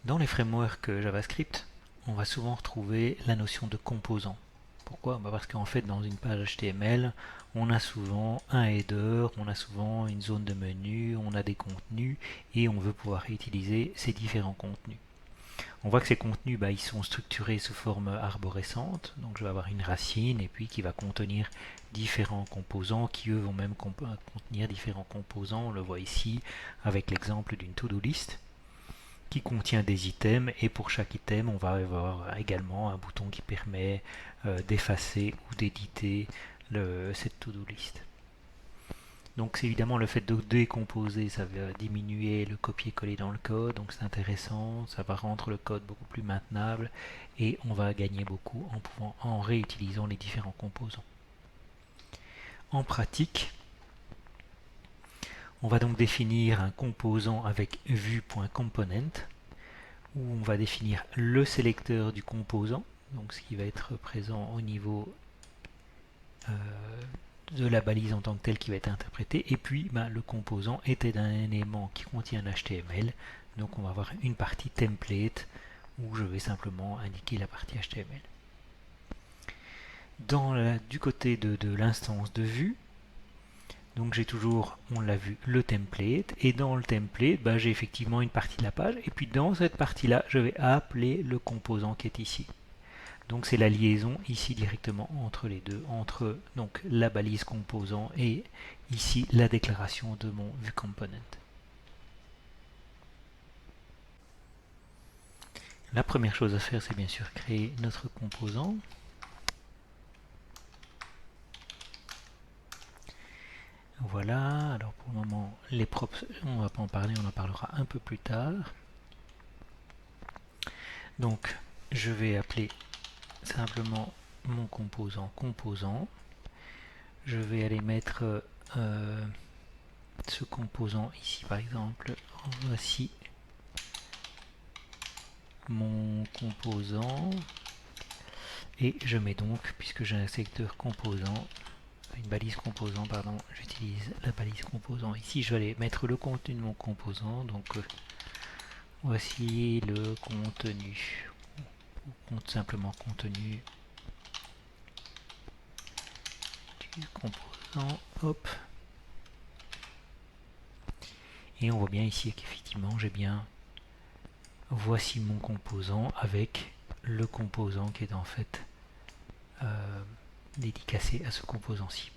Dans les frameworks JavaScript, on va souvent retrouver la notion de composant. Pourquoi? Parce qu'en fait, dans une page HTML, on a souvent un header, on a souvent une zone de menu, on a des contenus et on veut pouvoir réutiliser ces différents contenus. On voit que ces contenus, ils sont structurés sous forme arborescente. Donc je vais avoir une racine et puis qui va contenir différents composants qui eux vont même contenir différents composants. On le voit ici avec l'exemple d'une to-do list qui contient des items et pour chaque item on va avoir également un bouton qui permet d'effacer ou d'éditer cette to-do list. Donc c'est évidemment le fait de décomposer, ça va diminuer le copier-coller dans le code, donc c'est intéressant, ça va rendre le code beaucoup plus maintenable et on va gagner beaucoup en réutilisant les différents composants. En pratique, on va donc définir un composant avec vue.component où on va définir le sélecteur du composant, donc ce qui va être présent au niveau de la balise en tant que telle qui va être interprétée, et puis le composant était d'un élément qui contient un HTML, donc on va avoir une partie template où je vais simplement indiquer la partie HTML. Du côté de l'instance de vue, donc j'ai toujours, on l'a vu, le template, et dans le template, j'ai effectivement une partie de la page, et puis dans cette partie-là, je vais appeler le composant qui est ici. Donc c'est la liaison ici directement entre les deux, entre donc la balise composant et ici la déclaration de mon VueComponent. La première chose à faire, c'est bien sûr créer notre composant. Voilà, alors pour le moment, les props, on ne va pas en parler, on en parlera un peu plus tard. Donc, je vais appeler simplement mon composant. Je vais aller mettre ce composant ici, par exemple. Voici mon composant. Et je mets donc, puisque j'ai un secteur composant, une balise composant, pardon, j'utilise la balise composant. Ici, je vais aller mettre le contenu de mon composant. Donc, voici le contenu. On compte simplement contenu du composant. Hop. Et on voit bien ici qu'effectivement, j'ai bien voici mon composant avec le composant qui est en fait dédicacé à ce composant-ci.